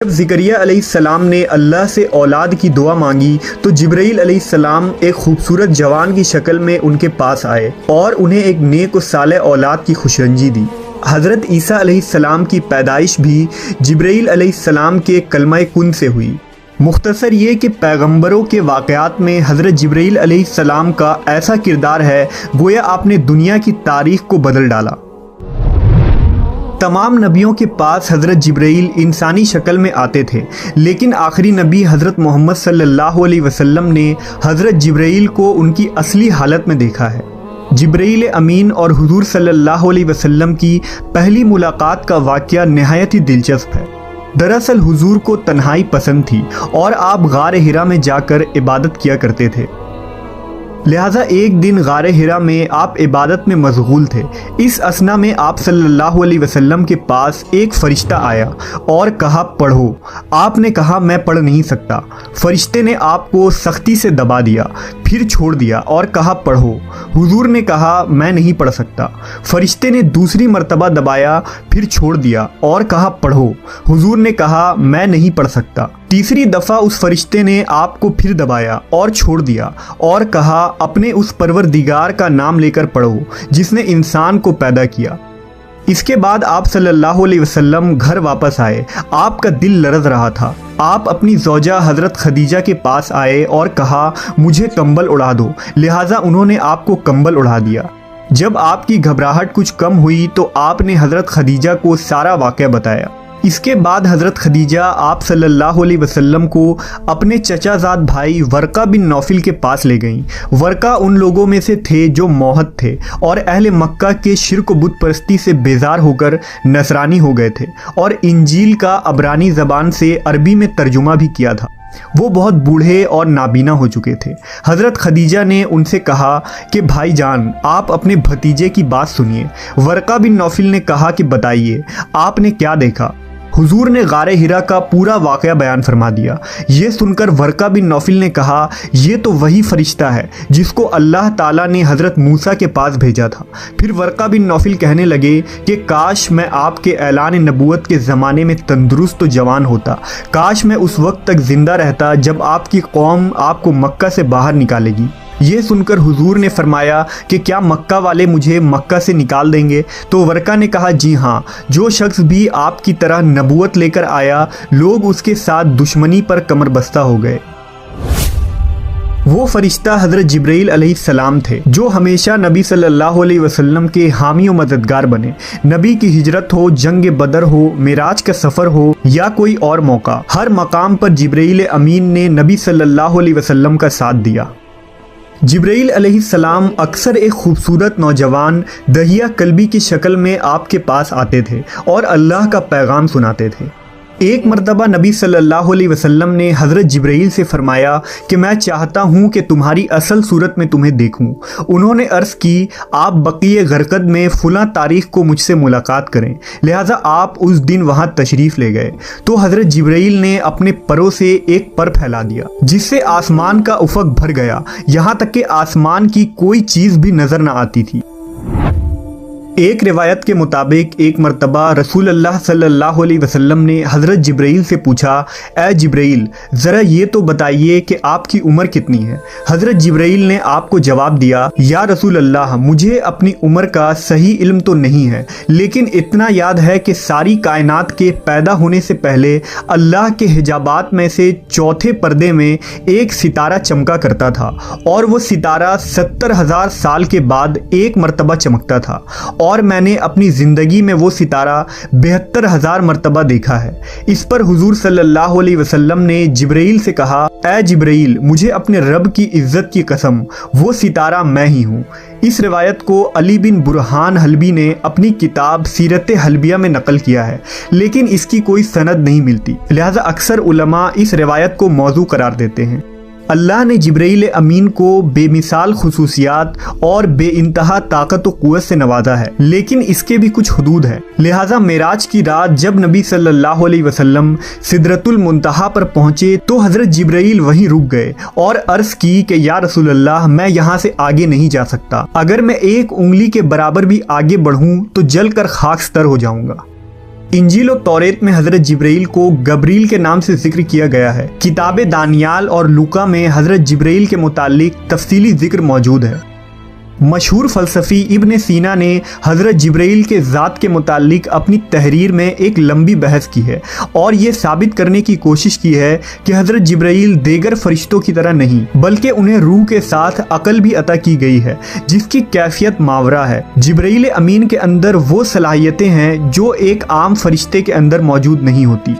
जब ज़िकरिया अलैहिस्सलाम ने अल्लाह से औलाद की दुआ मांगी तो जिब्राईल अलैहिस्सलाम एक खूबसूरत जवान की शक्ल में उनके पास आए और उन्हें एक नेक और सालेह औलाद की खुशरंजी दी। हज़रत ईसा अलैहिस्सलाम की पैदाइश भी जिब्राईल अलैहिस्सलाम के कलमा कुन से हुई। मुख्तसर ये कि पैगंबरों के वाक़यात में हज़रत जिब्राईल अलैहिस्सलाम का ऐसा किरदार है गोया आपने दुनिया की तारीख़ को बदल डाला। तमाम नबियों के पास हज़रत जिब्राईल इंसानी शक्ल में आते थे, लेकिन आखिरी नबी हज़रत मोहम्मद सल्लल्लाहु अलैहि वसल्लम ने हज़रत जिब्राईल को उनकी असली हालत में देखा है। जिब्राईल अमीन और हुज़ूर सल्लल्लाहु अलैहि वसल्लम की पहली मुलाकात का वाक़या नहायत ही दिलचस्प है। दरअसल हुज़ूर को तन्हाई पसंद थी और आप गार हिरा में जाकर इबादत किया करते थे। लिहाजा एक दिन गार हिरा में आप इबादत में मशगूल थे। इस असना में आप सल्लल्लाहु अलैहि वसल्लम के पास एक फ़रिश्ता आया और कहा पढ़ो। आपने कहा मैं पढ़ नहीं सकता। फ़रिश्ते ने आपको सख्ती से दबा दिया, फिर छोड़ दिया और कहा पढ़ो। हुजूर ने कहा मैं नहीं पढ़ सकता। फ़रिश्ते ने दूसरी मर्तबा दबाया, फिर छोड़ दिया और कहा पढ़ो। हुजूर ने कहा मैं नहीं पढ़ सकता। तीसरी दफ़ा उस फरिश्ते ने आपको फिर दबाया और छोड़ दिया और कहा अपने उस परवरदिगार का नाम लेकर पढ़ो जिसने इंसान को पैदा किया। इसके बाद आप सल्लल्लाहु अलैहि वसल्लम घर वापस आए। आपका दिल लरज़ रहा था। आप अपनी ज़ौजा हज़रत खदीजा के पास आए और कहा मुझे कंबल उड़ा दो। लिहाजा उन्होंने आपको कंबल उड़ा दिया। जब आपकी घबराहट कुछ कम हुई तो आपने हज़रत खदीजा को सारा वाक़या बताया। इसके बाद हज़रत खदीजा आप सल्लल्लाहु अलैहि वसल्लम को अपने चचाज़ाद भाई वर्का बिन नौफिल के पास ले गईं। वर्का उन लोगों में से थे जो मौहद थे और अहले मक्का के शिर्क बुत परस्ती से बेजार होकर नसरानी हो गए थे और इंजील का अबरानी ज़बान से अरबी में तर्जुमा भी किया था। वो बहुत बूढ़े और नाबीना हो चुके थे। हज़रत खदीजा ने उनसे कहा कि भाईजान आप अपने भतीजे की बात सुनिए। वर्का बिन नौफिल ने कहा कि बताइए आपने क्या देखा। हुजूर ने गारे हिरा का पूरा वाक़या बयान फरमा दिया। ये सुनकर वर्का बिन नौफिल ने कहा ये तो वही फ़रिश्ता है जिसको अल्लाह ताला ने हज़रत मूसा के पास भेजा था। फिर वर्का बिन नौफिल कहने लगे कि काश मैं आपके ऐलान नबूवत के ज़माने में तंदुरुस्त तो जवान होता। काश मैं उस वक्त तक ज़िंदा रहता जब आपकी कौम आपको मक्का से बाहर निकालेगी। ये सुनकर हुजूर ने फरमाया कि क्या मक्का वाले मुझे मक्का से निकाल देंगे? तो वर्का ने कहा जी हाँ, जो शख्स भी आपकी तरह नबूवत लेकर आया लोग उसके साथ दुश्मनी पर कमर बस्ता हो गए। वो फरिश्ता हज़रत जिब्राईल अलैहिस्सलाम थे जो हमेशा नबी सल्लल्लाहु अलैहि वसल्लम के हामी और मददगार बने। नबी की हिजरत हो, जंग बदर हो, मिराज का सफ़र हो या कोई और मौका, हर मकाम पर जिब्राईल अमीन ने नबी सल्लल्लाहु अलैहि वसल्लम का साथ दिया। जिब्राईल अलैहिस्सलाम अक्सर एक खूबसूरत नौजवान दहिया कल्बी की शक्ल में आपके पास आते थे और अल्लाह का पैगाम सुनाते थे। एक मरतबा नबी सल्लल्लाहु अलैहि वसल्लम ने हज़रत जिब्राईल से फरमाया कि मैं चाहता हूँ कि तुम्हारी असल सूरत में तुम्हें देखूँ। उन्होंने अर्ज़ की आप बक़ीए गरक़द में फ़ुला तारीख़ को मुझसे मुलाकात करें। लिहाजा आप उस दिन वहाँ तशरीफ़ ले गए तो हज़रत जिब्राईल ने अपने परों से एक पर फैला दिया जिससे आसमान का उफ़क़ भर गया, यहाँ तक कि आसमान की कोई चीज़ भी नज़र न आती थी। एक रिवायत के मुताबिक एक मरतबा रसूल अल्लाह सल्लल्लाहु अलैहि वसल्लम ने हज़रत जिब्राईल से पूछा ए जिब्राईल ज़रा ये तो बताइए कि आपकी उम्र कितनी है। हज़रत जिब्राईल ने आपको जवाब दिया या रसूल अल्लाह मुझे अपनी उम्र का सही इल्म तो नहीं है, लेकिन इतना याद है कि सारी कायनात के पैदा होने से पहले अल्लाह के हिजाबात में से चौथे पर्दे में एक सितारा चमका करता था और वो सितारा 70,000 साल के बाद एक मरतबा चमकता था और मैंने अपनी ज़िंदगी में वो सितारा 72,000 मरतबा देखा है। इस पर हुजूर सल्लल्लाहु अलैहि वसल्लम ने जिब्राईल से कहा ए जिब्राईल मुझे अपने रब की इज़्ज़त की कसम वो सितारा मैं ही हूँ। इस रिवायत को अली बिन बुरहान हलबी ने अपनी किताब सीरत हलबिया में नकल किया है, लेकिन इसकी कोई सनद नहीं मिलती। लिहाजा अक्सर उलमा इस रिवायत को मौजू करार देते हैं। अल्लाह ने जिब्राईल अमीन को बेमिसाल खुसूसियात और बेइंतहा ताकत व क़ुव्वत से नवाजा है, लेकिन इसके भी कुछ हदूद है। लिहाजा मेराज की रात जब नबी सल्लल्लाहु अलैहि वसल्लम सिदरतुल मुंतहा पर पहुँचे तो हज़रत जिब्राईल वहीं रुक गए और अर्ज़ की कि या रसूल अल्लाह मैं यहाँ से आगे नहीं जा सकता। अगर मैं एक उंगली के बराबर भी आगे बढ़ूँ तो जल कर खाकस्तर हो जाऊँगा। इंजील और तौरेत में हजरत जिब्राइल को गब्रील के नाम से जिक्र किया गया है। किताब दानियाल और लूका में हजरत जिब्राइल के मुतालिक तफसीली जिक्र मौजूद है। मशहूर फ़लसफ़ी इब्न सीना ने हज़रत जिब्राइल के ज़ात के मुतालिक अपनी तहरीर में एक लंबी बहस की है और ये साबित करने की कोशिश की है कि हज़रत जिब्राइल दीगर फरिश्तों की तरह नहीं बल्कि उन्हें रूह के साथ अकल भी अता की गई है जिसकी कैफियत मावरा है। जिब्राइल अमीन के अंदर वो सलाहियतें हैं जो एक आम फरिश्ते के अंदर मौजूद नहीं होती।